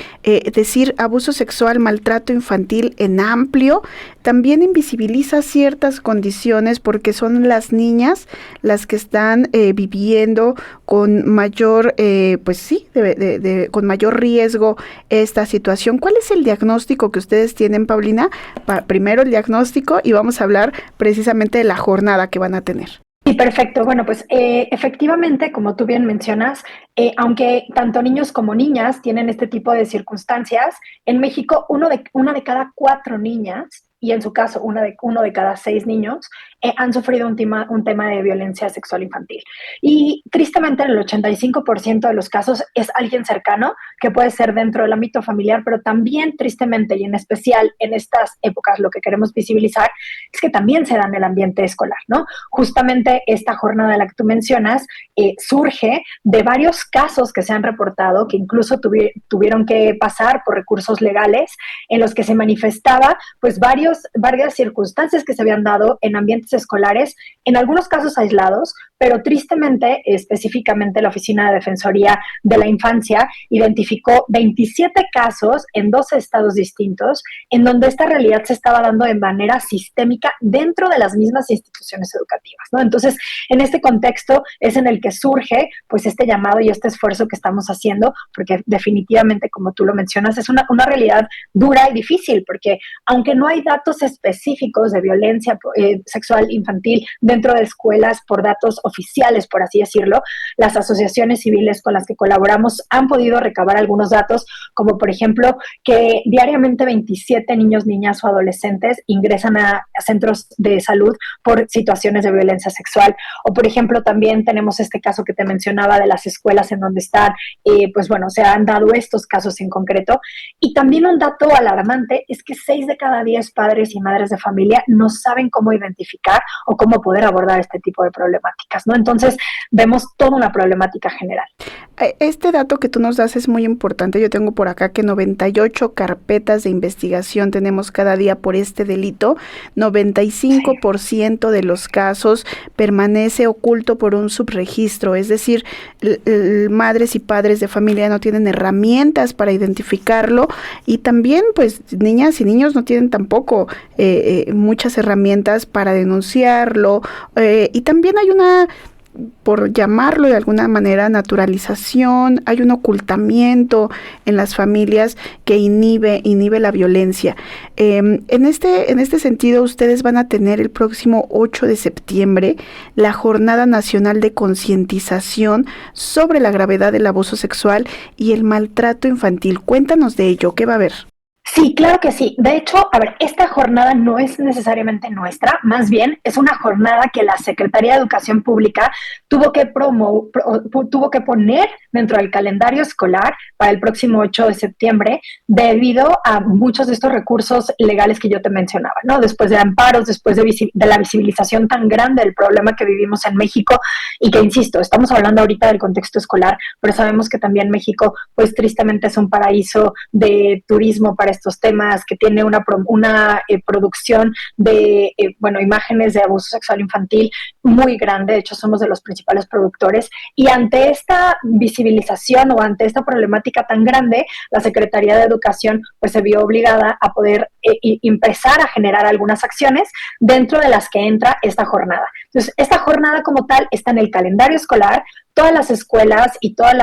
decir abuso sexual, maltrato infantil en amplio también invisibiliza ciertas condiciones porque son las niñas las que están viviendo con mayor, pues sí, con mayor riesgo esta situación. ¿Cuál es el diagnóstico que ustedes tienen, Paulina? Primero el diagnóstico y vamos a hablar precisamente de la jornada que van a tener. Sí, perfecto. Bueno, pues efectivamente, como tú bien mencionas, aunque tanto niños como niñas tienen este tipo de circunstancias, en México una de cada 4 niñas, y en su caso uno de cada 6 niños, han sufrido un tema de violencia sexual infantil. Y tristemente en el 85% de los casos es alguien cercano, que puede ser dentro del ámbito familiar, pero también tristemente y en especial en estas épocas lo que queremos visibilizar es que también se da en el ambiente escolar, ¿no? Justamente esta jornada de la que tú mencionas surge de varios casos que se han reportado, que incluso tuvieron que pasar por recursos legales, en los que se manifestaba pues varias circunstancias que se habían dado en ambientes escolares, en algunos casos aislados, pero tristemente, específicamente la Oficina de Defensoría de la Infancia identificó 27 casos en 12 estados distintos, en donde esta realidad se estaba dando de manera sistémica dentro de las mismas instituciones educativas, ¿no? Entonces, en este contexto es en el que surge pues este llamado y este esfuerzo que estamos haciendo, porque definitivamente, como tú lo mencionas, es una realidad dura y difícil, porque aunque no hay datos específicos de violencia sexual infantil dentro de escuelas por datos oficiales, por así decirlo, las asociaciones civiles con las que colaboramos han podido recabar algunos datos, como por ejemplo que diariamente 27 niños, niñas o adolescentes ingresan a centros de salud por situaciones de violencia sexual. O por ejemplo también tenemos este caso que te mencionaba de las escuelas en donde están, pues bueno, se han dado estos casos en concreto. Y también un dato alarmante es que 6 de cada 10 padres y madres de familia no saben cómo identificar o cómo poder abordar este tipo de problemáticas, ¿no? Entonces vemos toda una problemática general. Este dato que tú nos das es muy importante. Yo tengo por acá que 98 carpetas de investigación tenemos cada día por este delito. 95% de los casos permanece oculto por un subregistro, es decir, madres y padres de familia no tienen herramientas para identificarlo y también pues niñas y niños no tienen tampoco muchas herramientas para denunciarlo y también hay una, por llamarlo de alguna manera, naturalización, hay un ocultamiento en las familias que inhibe la violencia. En este sentido, ustedes van a tener el próximo 8 de septiembre la Jornada Nacional de Concientización sobre la gravedad del abuso sexual y el maltrato infantil. Cuéntanos de ello, ¿qué va a haber? Sí, claro que sí. De hecho, a ver, esta jornada no es necesariamente nuestra, más bien es una jornada que la Secretaría de Educación Pública tuvo que poner dentro del calendario escolar para el próximo 8 de septiembre debido a muchos de estos recursos legales que yo te mencionaba, ¿no? Después de amparos, después de la visibilización tan grande del problema que vivimos en México y que, insisto, estamos hablando ahorita del contexto escolar, pero sabemos que también México, pues tristemente es un paraíso de turismo para estos temas, que tiene una producción de, imágenes de abuso sexual infantil muy grande. De hecho, somos de los principales productores. Y ante esta visibilización o ante esta problemática tan grande, la Secretaría de Educación pues se vio obligada a poder empezar a generar algunas acciones dentro de las que entra esta jornada. Entonces, esta jornada como tal está en el calendario escolar. Todas las escuelas y todos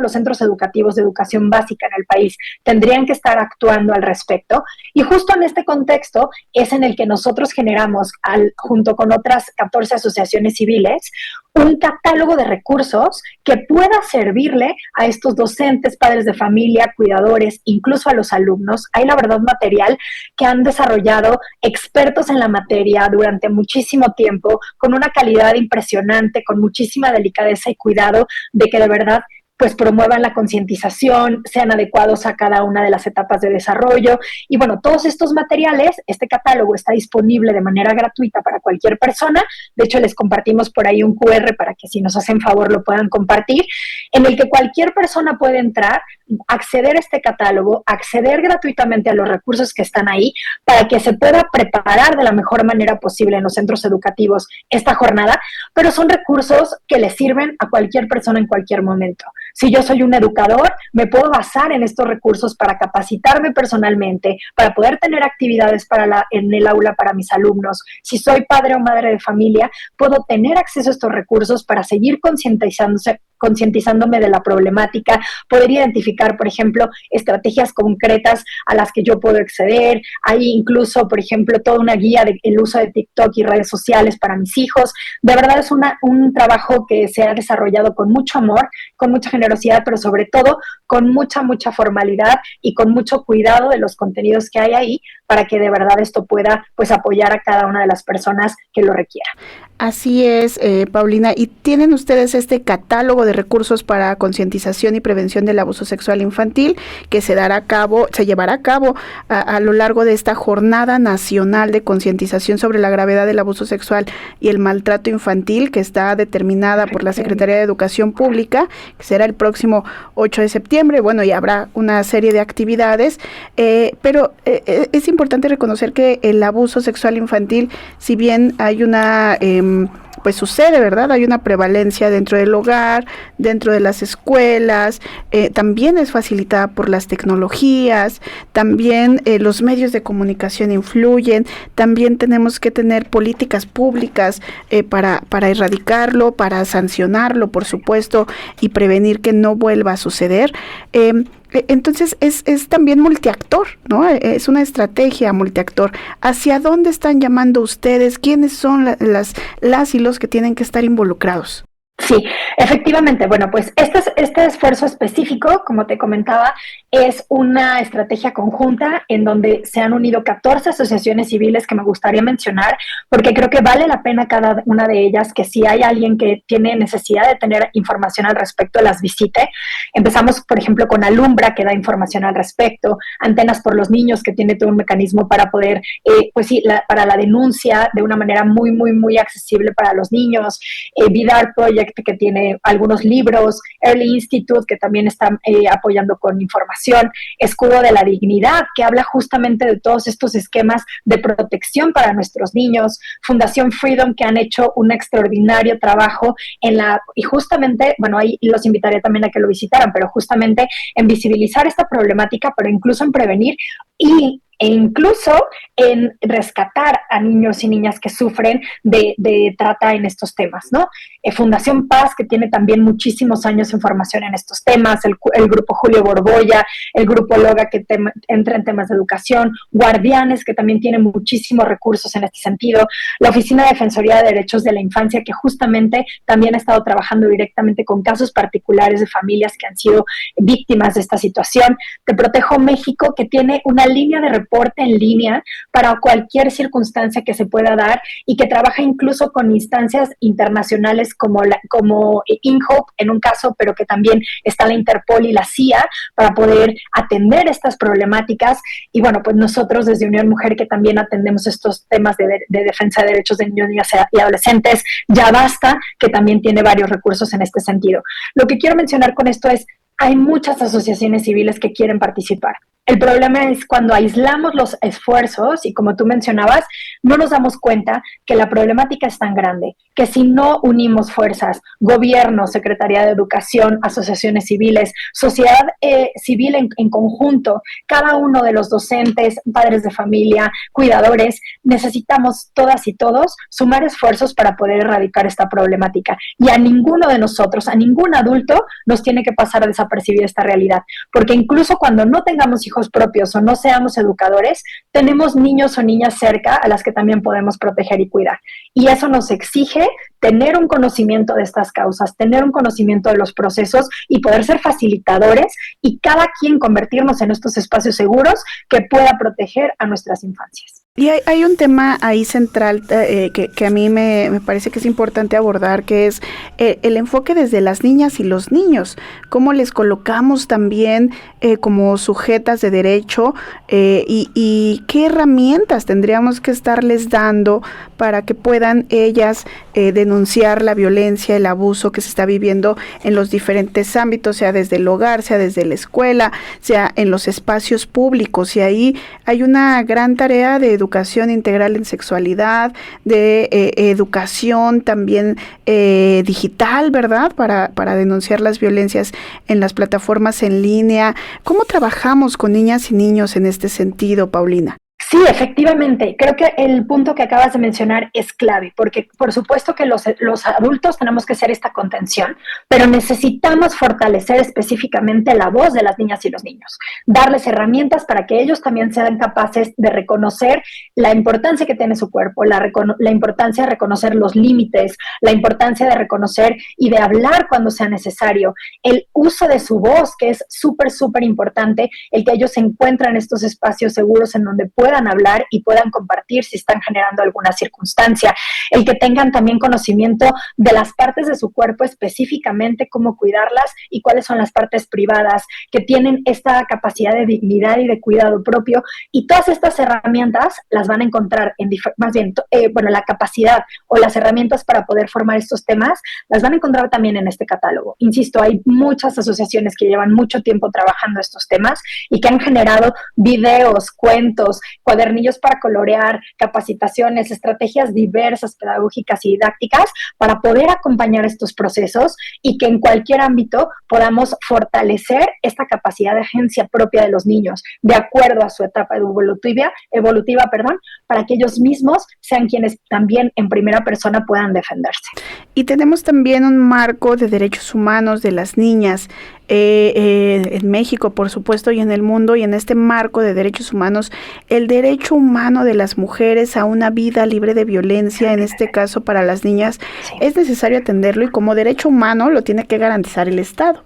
los centros educativos de educación básica en el país tendrían que estar actuando al respecto. Y justo en este contexto es en el que nosotros generamos, junto con otras 14 asociaciones civiles, un catálogo de recursos que pueda servirle a estos docentes, padres de familia, cuidadores, incluso a los alumnos. Hay, la verdad, material que han desarrollado expertos en la materia durante muchísimo tiempo, con una calidad impresionante, con muchísima delicadeza y cuidado, de que de verdad pues promuevan la concientización, sean adecuados a cada una de las etapas de desarrollo. Y bueno, todos estos materiales, este catálogo está disponible de manera gratuita para cualquier persona. De hecho, les compartimos por ahí un QR para que si nos hacen favor lo puedan compartir, en el que cualquier persona puede entrar, acceder a este catálogo, acceder gratuitamente a los recursos que están ahí para que se pueda preparar de la mejor manera posible en los centros educativos esta jornada, pero son recursos que le sirven a cualquier persona en cualquier momento. Si yo soy un educador, me puedo basar en estos recursos para capacitarme personalmente, para poder tener actividades en el aula para mis alumnos. Si soy padre o madre de familia, puedo tener acceso a estos recursos para seguir concientizándome de la problemática, poder identificar, por ejemplo, estrategias concretas a las que yo puedo acceder. Hay incluso, por ejemplo, toda una guía del uso de TikTok y redes sociales para mis hijos. De verdad es un trabajo que se ha desarrollado con mucho amor, con mucha generosidad, pero sobre todo con mucha formalidad y con mucho cuidado de los contenidos que hay ahí para que de verdad esto pueda pues apoyar a cada una de las personas que lo requieran. Así es, Paulina. ¿Y tienen ustedes este catálogo de recursos para concientización y prevención del abuso sexual infantil que se llevará a cabo a lo largo de esta Jornada Nacional de Concientización sobre la Gravedad del Abuso Sexual y el Maltrato Infantil, que está determinada por la Secretaría de Educación Pública, que será el próximo 8 de septiembre? Bueno, y habrá una serie de actividades, pero es importante reconocer que el abuso sexual infantil, si bien hay una pues sucede, ¿verdad? Hay una prevalencia dentro del hogar, dentro de las escuelas, también es facilitada por las tecnologías, también los medios de comunicación influyen, también tenemos que tener políticas públicas para erradicarlo, para sancionarlo, por supuesto, y prevenir que no vuelva a suceder. Entonces es también multiactor, ¿no? Es una estrategia multiactor. ¿Hacia dónde están llamando ustedes? ¿Quiénes son las y los que tienen que estar involucrados? Sí, efectivamente. Bueno, pues este esfuerzo específico, como te comentaba, es una estrategia conjunta en donde se han unido 14 asociaciones civiles que me gustaría mencionar, porque creo que vale la pena cada una de ellas que si hay alguien que tiene necesidad de tener información al respecto, las visite. Empezamos, por ejemplo, con Alumbra, que da información al respecto, Antenas por los Niños, que tiene todo un mecanismo para poder, para la denuncia de una manera muy accesible para los niños, Vidar Project, que tiene algunos libros, Early Institute, que también está apoyando con información, Escudo de la Dignidad, que habla justamente de todos estos esquemas de protección para nuestros niños, Fundación Freedom, que han hecho un extraordinario trabajo y justamente, bueno, ahí los invitaría también a que lo visitaran, pero justamente en visibilizar esta problemática, pero incluso en prevenir e incluso en rescatar a niños y niñas que sufren de trata en estos temas, ¿no? Fundación Paz, que tiene también muchísimos años en formación en estos temas, el grupo Julio Borbolla, el grupo Loga, que entra en temas de educación, Guardianes, que también tiene muchísimos recursos en este sentido, la Oficina de Defensoría de Derechos de la Infancia, que justamente también ha estado trabajando directamente con casos particulares de familias que han sido víctimas de esta situación, Te Protejo México, que tiene una línea de reporte en línea para cualquier circunstancia que se pueda dar y que trabaja incluso con instancias internacionales como INHOPE en un caso, pero que también está la Interpol y la CIA para poder atender estas problemáticas. Y bueno, pues nosotros desde Unión Mujer, que también atendemos estos temas de defensa de derechos de niños, niñas y adolescentes, Ya Basta, que también tiene varios recursos en este sentido. Lo que quiero mencionar con esto es, hay muchas asociaciones civiles que quieren participar. El problema es cuando aislamos los esfuerzos y, como tú mencionabas, no nos damos cuenta que la problemática es tan grande, que si no unimos fuerzas, gobierno, Secretaría de Educación, asociaciones civiles, sociedad civil en conjunto, cada uno de los docentes, padres de familia, cuidadores, necesitamos todas y todos sumar esfuerzos para poder erradicar esta problemática. Y a ninguno de nosotros, a ningún adulto, nos tiene que pasar desapercibida esta realidad, porque incluso cuando no tengamos hijos propios o no seamos educadores, tenemos niños o niñas cerca a las que también podemos proteger y cuidar. Y eso nos exige tener un conocimiento de estas causas, tener un conocimiento de los procesos y poder ser facilitadores y cada quien convertirnos en estos espacios seguros que pueda proteger a nuestras infancias. Y hay un tema ahí central que a mí me parece que es importante abordar, que es el enfoque desde las niñas y los niños, cómo les colocamos también como sujetas de derecho y qué herramientas tendríamos que estarles dando para que puedan ellas denunciar la violencia, el abuso que se está viviendo en los diferentes ámbitos, sea desde el hogar, sea desde la escuela, sea en los espacios públicos. Y ahí hay una gran tarea de educación integral en sexualidad, de educación también digital, ¿verdad? Para denunciar las violencias en las plataformas en línea. ¿Cómo trabajamos con niñas y niños en este sentido, Paulina? Sí, efectivamente. Creo que el punto que acabas de mencionar es clave, porque por supuesto que los adultos tenemos que hacer esta contención, pero necesitamos fortalecer específicamente la voz de las niñas y los niños, darles herramientas para que ellos también sean capaces de reconocer la importancia que tiene su cuerpo, la importancia de reconocer los límites, la importancia de reconocer y de hablar cuando sea necesario, el uso de su voz, que es súper, súper importante, el que ellos encuentran estos espacios seguros en donde puedan hablar y puedan compartir si están generando alguna circunstancia, el que tengan también conocimiento de las partes de su cuerpo específicamente, cómo cuidarlas y cuáles son las partes privadas, que tienen esta capacidad de dignidad y de cuidado propio, y todas estas herramientas las van a encontrar la capacidad o las herramientas para poder formar estos temas, las van a encontrar también en este catálogo. Insisto, hay muchas asociaciones que llevan mucho tiempo trabajando estos temas y que han generado videos, cuentos, cuadernillos para colorear, capacitaciones, estrategias diversas, pedagógicas y didácticas para poder acompañar estos procesos y que en cualquier ámbito podamos fortalecer esta capacidad de agencia propia de los niños de acuerdo a su etapa evolutiva, para que ellos mismos sean quienes también en primera persona puedan defenderse. Y tenemos también un marco de derechos humanos de las niñas en México, por supuesto, y en el mundo, y en este marco de derechos humanos, el derecho humano de las mujeres a una vida libre de violencia, en este caso para las niñas, sí, es necesario atenderlo y como derecho humano lo tiene que garantizar el Estado,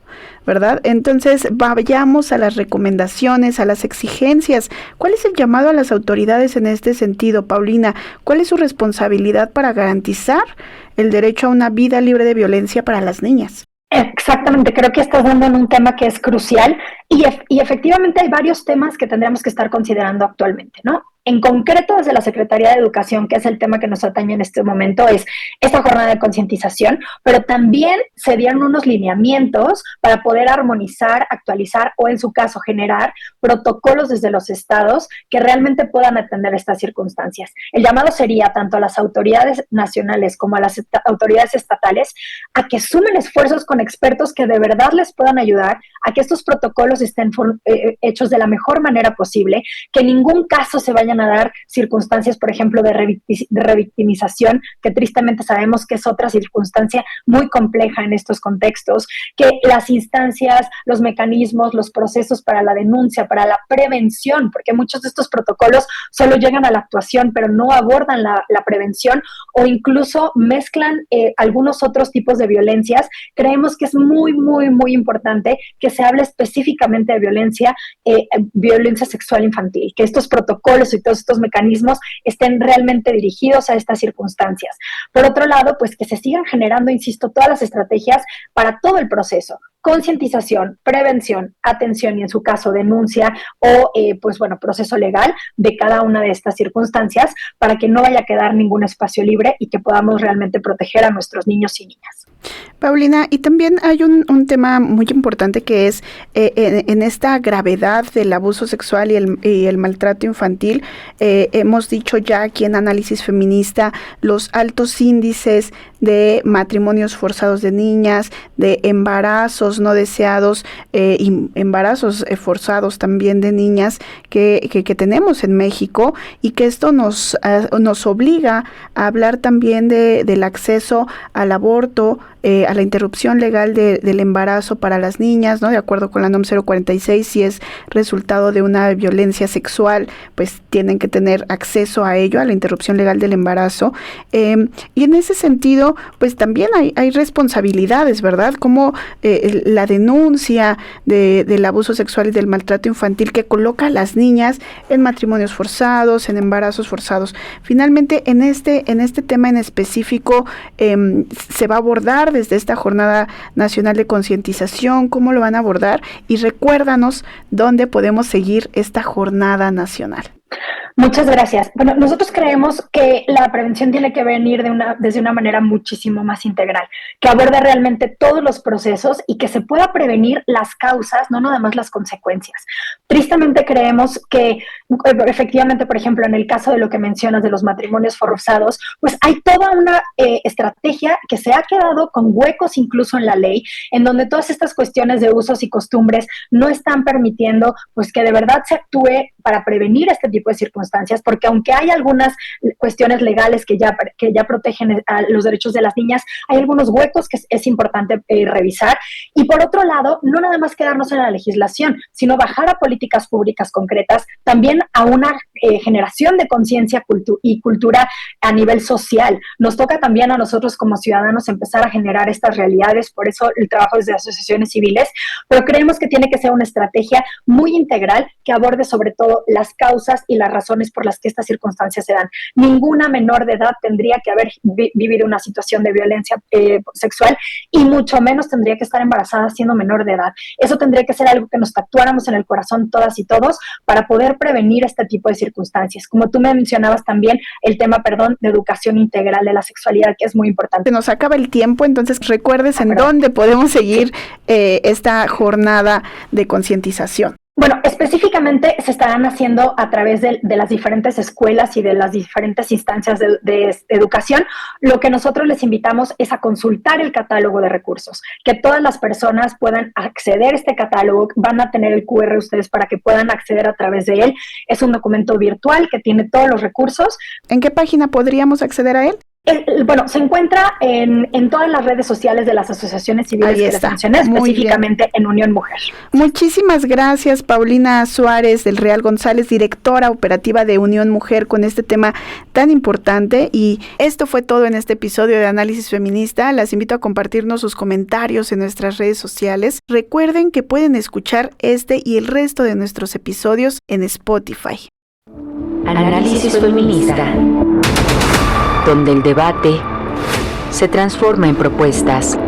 ¿verdad? Entonces, vayamos a las recomendaciones, a las exigencias. ¿Cuál es el llamado a las autoridades en este sentido, Paulina? ¿Cuál es su responsabilidad para garantizar el derecho a una vida libre de violencia para las niñas? Exactamente, creo que estás dando en un tema que es crucial y efectivamente hay varios temas que tendríamos que estar considerando actualmente, ¿no? En concreto, desde la Secretaría de Educación, que es el tema que nos atañe en este momento, es esta jornada de concientización, pero también se dieron unos lineamientos para poder armonizar, actualizar o, en su caso, generar protocolos desde los estados que realmente puedan atender estas circunstancias. El llamado sería tanto a las autoridades nacionales como a las autoridades estatales a que sumen esfuerzos con expertos que de verdad les puedan ayudar a que estos protocolos estén hechos de la mejor manera posible, que en ningún caso se vayan a dar circunstancias, por ejemplo, de revictimización, que tristemente sabemos que es otra circunstancia muy compleja en estos contextos, que las instancias, los mecanismos, los procesos para la denuncia, para la prevención, porque muchos de estos protocolos solo llegan a la actuación, pero no abordan la prevención o incluso mezclan algunos otros tipos de violencias. Creemos que es muy, muy, muy importante que se hable específicamente de violencia sexual infantil, que estos protocolos y todos estos mecanismos estén realmente dirigidos a estas circunstancias. Por otro lado, pues que se sigan generando, insisto, todas las estrategias para todo el proceso. Concientización, prevención, atención y en su caso denuncia o proceso legal de cada una de estas circunstancias para que no vaya a quedar ningún espacio libre y que podamos realmente proteger a nuestros niños y niñas. Paulina, y también hay un tema muy importante que es en esta gravedad del abuso sexual y el maltrato infantil, hemos dicho ya aquí en Análisis Feminista los altos índices de matrimonios forzados de niñas, de embarazos no deseados y embarazos forzados también de niñas que tenemos en México, y que esto nos obliga a hablar también del acceso al aborto, a la interrupción legal del embarazo para las niñas, ¿no? De acuerdo con la NOM 046, si es resultado de una violencia sexual, pues tienen que tener acceso a ello, a la interrupción legal del embarazo. Y en ese sentido, ello, pues también hay responsabilidades, ¿verdad? Como la denuncia del abuso sexual y del maltrato infantil que coloca a las niñas en matrimonios forzados, en embarazos forzados. Finalmente, en este tema en específico, se va a abordar desde esta Jornada Nacional de Concientización, ¿cómo lo van a abordar? Y recuérdanos dónde podemos seguir esta jornada nacional. Muchas gracias. Bueno, nosotros creemos que la prevención tiene que venir desde una manera muchísimo más integral, que aborde realmente todos los procesos y que se pueda prevenir las causas, no nada más las consecuencias. Tristemente creemos que efectivamente, por ejemplo, en el caso de lo que mencionas de los matrimonios forzados, pues hay toda una estrategia que se ha quedado con huecos incluso en la ley, en donde todas estas cuestiones de usos y costumbres no están permitiendo pues que de verdad se actúe para prevenir este tipo de circunstancias, porque aunque hay algunas cuestiones legales que ya protegen a los derechos de las niñas, hay algunos huecos que es importante revisar. Y por otro lado, no nada más quedarnos en la legislación, sino bajar a políticas públicas concretas, también a una generación de conciencia y cultura a nivel social. Nos toca también a nosotros como ciudadanos empezar a generar estas realidades, por eso el trabajo desde asociaciones civiles, pero creemos que tiene que ser una estrategia muy integral que aborde sobre todo las causas y las razones por las que estas circunstancias se dan. Ninguna menor de edad tendría que haber vivido una situación de violencia sexual y mucho menos tendría que estar embarazada siendo menor de edad. Eso tendría que ser algo que nos tatuáramos en el corazón todas y todos para poder prevenir este tipo de circunstancias. Como tú me mencionabas también, el tema, de educación integral de la sexualidad, que es muy importante. Se nos acaba el tiempo, entonces recuerdes en dónde podemos seguir esta jornada de concientización. Bueno, específicamente se estarán haciendo a través de las diferentes escuelas y de las diferentes instancias de educación. Lo que nosotros les invitamos es a consultar el catálogo de recursos, que todas las personas puedan acceder a este catálogo. Van a tener el QR ustedes para que puedan acceder a través de él. Es un documento virtual que tiene todos los recursos. ¿En qué página podríamos acceder a él? Bueno, se encuentra en todas las redes sociales de las asociaciones civiles que les mencioné, específicamente en Unión Mujer. Muchísimas gracias, Paulina Suárez del Real González, directora operativa de Unión Mujer, con este tema tan importante. Y esto fue todo en este episodio de Análisis Feminista. Las invito a compartirnos sus comentarios en nuestras redes sociales. Recuerden que pueden escuchar este y el resto de nuestros episodios en Spotify. Análisis Feminista, donde el debate se transforma en propuestas.